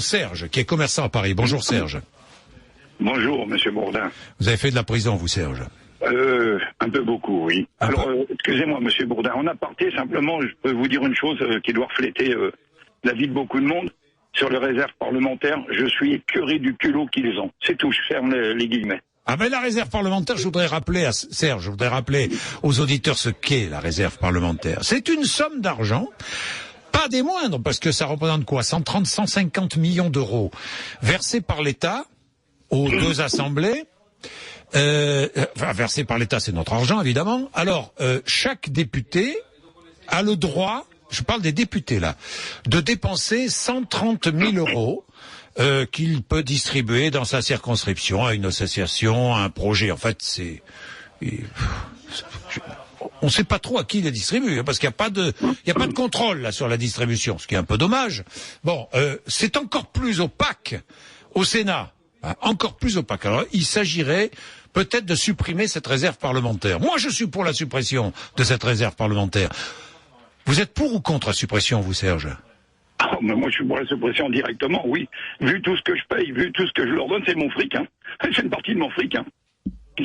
Serge, qui est commerçant à Paris. Bonjour Serge. Bonjour, monsieur Bourdin. Vous avez fait de la prison, vous, Serge? Un peu beaucoup, oui. Alors, excusez-moi, monsieur Bourdin, en aparté, simplement, je peux vous dire une chose qui doit refléter la vie de beaucoup de monde. Sur les réserves parlementaires, je suis écœuré du culot qu'ils ont. C'est tout, je ferme les guillemets. Ah ben la réserve parlementaire, je voudrais rappeler à Serge, je voudrais rappeler aux auditeurs ce qu'est la réserve parlementaire. C'est une somme d'argent, pas des moindres, parce que ça représente quoi? 150 millions d'euros versés par l'État aux deux assemblées. Enfin, versés par l'État, c'est notre argent, évidemment. Alors, chaque député a le droit, je parle des députés là, de dépenser 130 000 euros qu'il peut distribuer dans sa circonscription à une association, à un projet. En fait, on ne sait pas trop à qui il les distribue, parce qu'il n'y a pas de contrôle là sur la distribution, ce qui est un peu dommage. Bon, c'est encore plus opaque au Sénat, encore plus opaque. Alors, il s'agirait peut-être de supprimer cette réserve parlementaire. Moi, je suis pour la suppression de cette réserve parlementaire. Vous êtes pour ou contre la suppression, vous, Serge? Mais moi, je suis pour la suppression directement, oui. Vu tout ce que je paye, vu tout ce que je leur donne, c'est mon fric, hein. C'est une partie de mon fric, hein.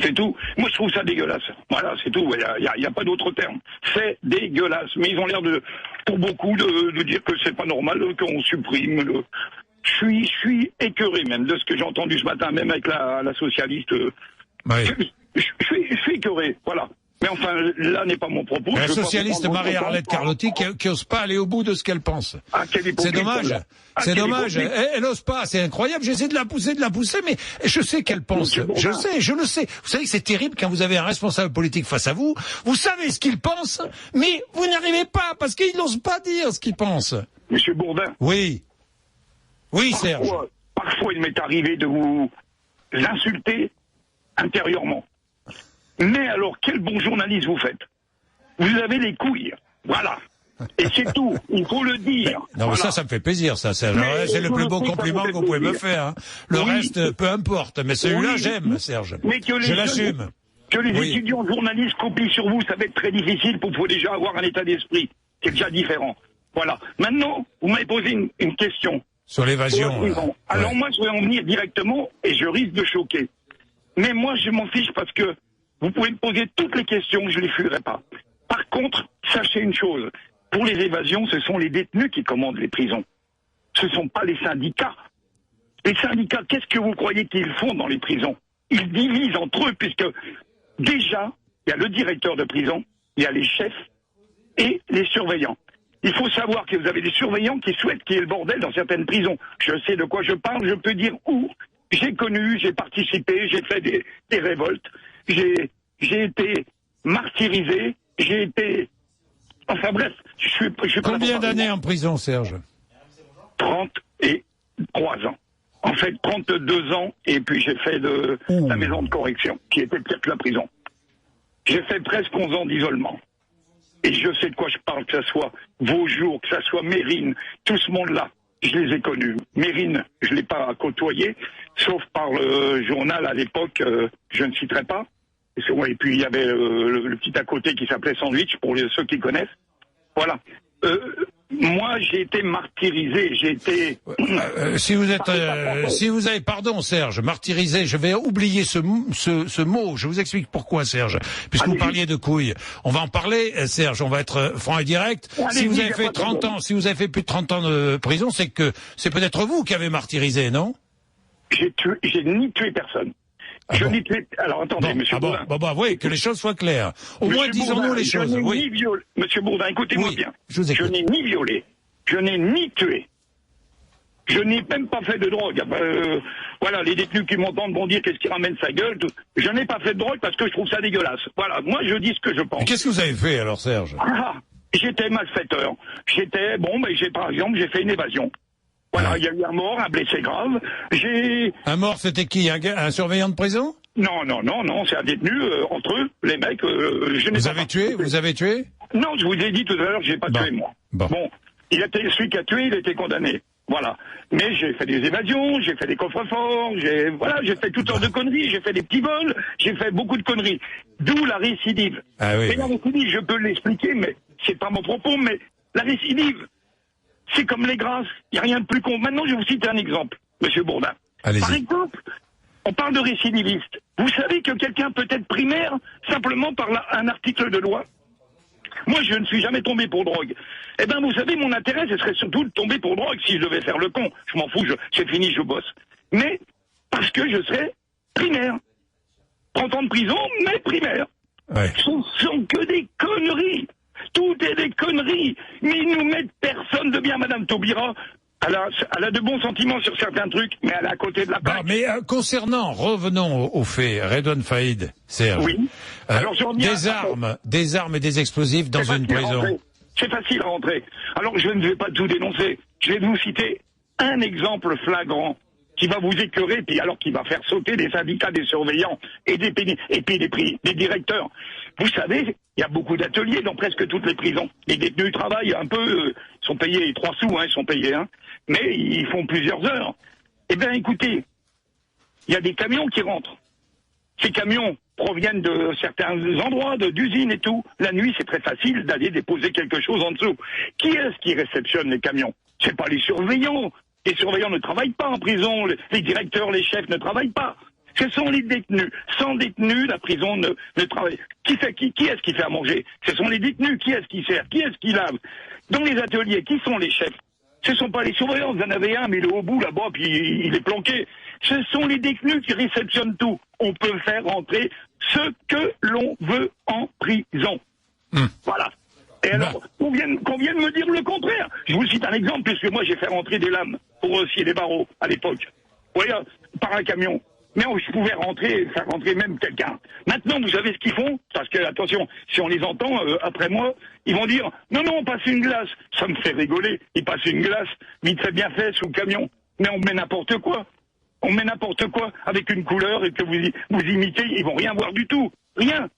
C'est tout. Moi, je trouve ça dégueulasse. Voilà, c'est tout. Il y a pas d'autre terme. C'est dégueulasse. Mais ils ont l'air pour beaucoup, de dire que c'est pas normal qu'on supprime Je suis écœuré même de ce que j'ai entendu ce matin, même avec la socialiste. Oui. Je suis écœuré, voilà. Mais enfin, là n'est pas mon propos. La socialiste Marie-Arlette Carlotti qui n'ose pas aller au bout de ce qu'elle pense. C'est dommage. C'est dommage. Elle n'ose pas. C'est incroyable. J'essaie de la pousser, mais je sais qu'elle pense. Je le sais. Vous savez que c'est terrible quand vous avez un responsable politique face à vous. Vous savez ce qu'il pense, mais vous n'arrivez pas parce qu'il n'ose pas dire ce qu'il pense. Monsieur Bourdin. Oui. Oui, Serge. Parfois, il m'est arrivé de vous insulter intérieurement. Mais alors, quel bon journaliste vous faites? Vous avez les couilles. Voilà. Et c'est tout. Il faut le dire. Non, mais ça me fait plaisir, ça. C'est le plus beau compliment que vous pouvez me faire. Hein. Le reste, peu importe. Mais celui-là, j'aime, Serge. Mais je l'assume. Que les étudiants journalistes copient sur vous, ça va être très difficile. Il faut déjà avoir un état d'esprit. C'est déjà différent. Voilà. Maintenant, vous m'avez posé une question. Sur l'évasion. Alors moi, je vais en venir directement et je risque de choquer. Mais moi, je m'en fiche parce que vous pouvez me poser toutes les questions, je ne les fuirai pas. Par contre, sachez une chose. Pour les évasions, ce sont les détenus qui commandent les prisons. Ce ne sont pas les syndicats. Les syndicats, qu'est-ce que vous croyez qu'ils font dans les prisons? Ils divisent entre eux, puisque déjà, il y a le directeur de prison, il y a les chefs et les surveillants. Il faut savoir que vous avez des surveillants qui souhaitent qu'il y ait le bordel dans certaines prisons. Je sais de quoi je parle, je peux dire où. J'ai connu, j'ai participé, j'ai fait des révoltes. J'ai été martyrisé, j'ai été... Enfin bref, je suis pas... Combien d'années en prison, Serge? 33 ans. En fait, 32 ans, et puis j'ai fait de la maison de correction, qui était pire que la prison. J'ai fait presque 11 ans d'isolement. Et je sais de quoi je parle, que ça soit Vaujour, que ça soit Mérine, tout ce monde-là, je les ai connus. Mérine, je ne l'ai pas côtoyé, sauf par le journal à l'époque, je ne citerai pas. Et puis il y avait le petit à côté qui s'appelait Sandwich, pour ceux qui connaissent. Voilà. Moi, j'ai été martyrisé, j'ai été... si vous avez, pardon Serge, martyrisé, je vais oublier ce mot, je vous explique pourquoi Serge, puisque vous parliez de couilles. On va en parler, Serge, on va être franc et direct. Si vous avez fait 30 ans, si vous avez fait plus de 30 ans de prison, c'est que c'est peut-être vous qui avez martyrisé, non? J'ai ni tué personne. Alors attendez, monsieur Bourdin. Oui, que les choses soient claires. Au moins, disons-nous les choses. Oui. Monsieur Bourdin, écoutez-moi bien. Je n'ai ni violé, je n'ai ni tué. Je n'ai même pas fait de drogue. Voilà, les détenus qui m'entendent vont dire qu'est-ce qui ramène sa gueule. Je n'ai pas fait de drogue parce que je trouve ça dégueulasse. Voilà, moi je dis ce que je pense. Qu'est-ce que vous avez fait alors, Serge? J'étais malfaiteur. Par exemple, j'ai fait une évasion. Voilà, il y a eu un mort, un blessé grave. Un mort, c'était qui? Un surveillant de prison? Non, c'est un détenu, entre eux, les mecs, je n'ai pas... Vous avez tué? Non, je vous ai dit tout à l'heure que j'ai pas tué, moi. Bon, celui qui a tué, il était condamné. Voilà. Mais j'ai fait des évasions, j'ai fait des coffres-forts, j'ai fait toutes sortes de conneries, j'ai fait des petits vols, j'ai fait beaucoup de conneries. D'où la récidive. Ah oui. Et la récidive, je peux l'expliquer, mais c'est pas mon propos, mais la récidive, c'est comme les grâces. Il n'y a rien de plus con. Maintenant, je vais vous citer un exemple, Monsieur Bourdin. Allez-y. Par exemple, on parle de récidiviste. Vous savez que quelqu'un peut être primaire simplement par un article de loi. Moi, je ne suis jamais tombé pour drogue. Eh ben, vous savez, mon intérêt, ce serait surtout de tomber pour drogue si je devais faire le con. Je m'en fous, c'est fini, je bosse. Mais parce que je serais primaire. 30 ans de prison, mais primaire. Ouais. Ce sont que des conneries. Tout est des conneries. Mais ils nous mettent personne de bien, Madame Taubira. Elle a de bons sentiments sur certains trucs, mais elle est à côté de la plaque. Mais concernant, revenons aux faits, Redouane Faïd, Serge. Oui. Alors, des armes et des explosifs dans une prison. C'est facile à rentrer. Alors, je ne vais pas tout dénoncer. Je vais vous citer un exemple flagrant qui va vous écœurer, puis alors qui va faire sauter des syndicats, des surveillants et des directeurs. Vous savez, il y a beaucoup d'ateliers dans presque toutes les prisons. Les détenus travaillent un peu, ils sont payés 3 sous, ils sont payés, mais ils font plusieurs heures. Eh bien, écoutez, il y a des camions qui rentrent. Ces camions proviennent de certains endroits, d'usines et tout. La nuit, c'est très facile d'aller déposer quelque chose en dessous. Qui est-ce qui réceptionne les camions? C'est pas les surveillants. Les surveillants ne travaillent pas en prison. Les directeurs, les chefs ne travaillent pas. Ce sont les détenus. Sans détenus, la prison ne travaille. Qui est-ce qui fait à manger? Ce sont les détenus. Qui est-ce qui sert? Qui est-ce qui lave? Dans les ateliers, qui sont les chefs? Ce ne sont pas les surveillants. Vous en avez un, mais il est au bout là-bas, puis il est planqué. Ce sont les détenus qui réceptionnent tout. On peut faire rentrer ce que l'on veut en prison. Voilà. Et alors, qu'on vienne me dire le contraire. Je vous cite un exemple, puisque moi j'ai fait rentrer des lames pour scier des barreaux à l'époque. Vous voyez, par un camion. Mais je pouvais faire rentrer même quelqu'un. Maintenant, vous savez ce qu'ils font? Parce que, attention, si on les entend, après moi, ils vont dire, non, on passe une glace. Ça me fait rigoler. Ils passent une glace, vite fait bien fait, sous le camion. Mais on met n'importe quoi. On met n'importe quoi avec une couleur et que vous imitez, ils vont rien voir du tout. Rien.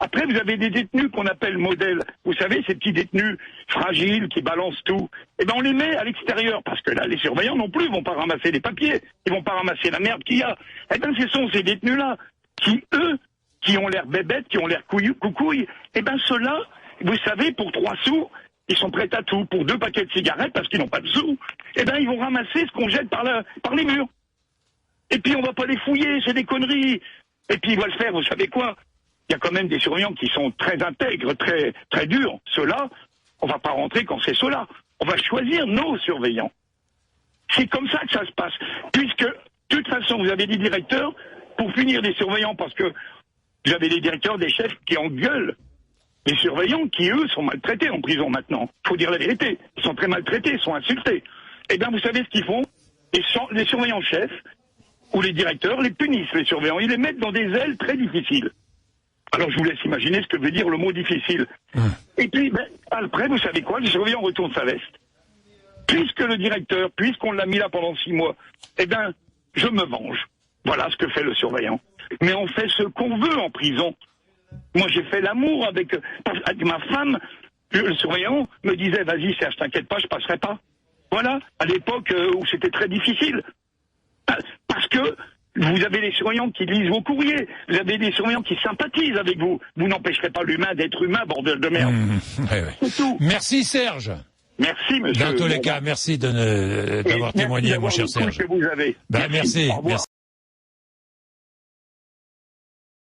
Après, vous avez des détenus qu'on appelle modèles. Vous savez, ces petits détenus fragiles qui balancent tout. Eh ben, on les met à l'extérieur parce que là, les surveillants non plus vont pas ramasser les papiers. Ils vont pas ramasser la merde qu'il y a. Eh ben, ce sont ces détenus-là qui, eux, qui ont l'air bébêtes, qui ont l'air coucouilles. Eh ben, ceux-là, vous savez, pour 3 sous, ils sont prêts à tout. Pour 2 paquets de cigarettes parce qu'ils n'ont pas de sous. Eh ben, ils vont ramasser ce qu'on jette par les murs. Et puis, on va pas les fouiller, c'est des conneries. Et puis, ils vont le faire, vous savez quoi? Il y a quand même des surveillants qui sont très intègres, très, très durs. Ceux-là, on va pas rentrer quand c'est ceux-là. On va choisir nos surveillants. C'est comme ça que ça se passe. Puisque, de toute façon, vous avez des directeurs pour punir des surveillants parce que vous avez des directeurs, des chefs qui engueulent les surveillants qui, eux, sont maltraités en prison maintenant. Il faut dire la vérité. Ils sont très maltraités, ils sont insultés. Eh bien, vous savez ce qu'ils font? Les surveillants chefs ou les directeurs les punissent, les surveillants. Ils les mettent dans des ailes très difficiles. Alors, je vous laisse imaginer ce que veut dire le mot difficile. Et puis, après, vous savez quoi? Le surveillant retourne sa veste. Puisque le directeur, puisqu'on l'a mis là pendant 6 mois, eh bien, je me venge. Voilà ce que fait le surveillant. Mais on fait ce qu'on veut en prison. Moi, j'ai fait l'amour avec ma femme. Le surveillant me disait, vas-y Serge, t'inquiète pas, je passerai pas. Voilà, à l'époque où c'était très difficile. Parce que vous avez des surveillants qui lisent vos courriers, vous avez des surveillants qui sympathisent avec vous. Vous n'empêcherez pas l'humain d'être humain, bordel de merde. C'est tout. Merci Serge. Merci monsieur. Dans tous les cas, merci d'avoir témoigné, mon cher Serge. Que vous avez. Merci.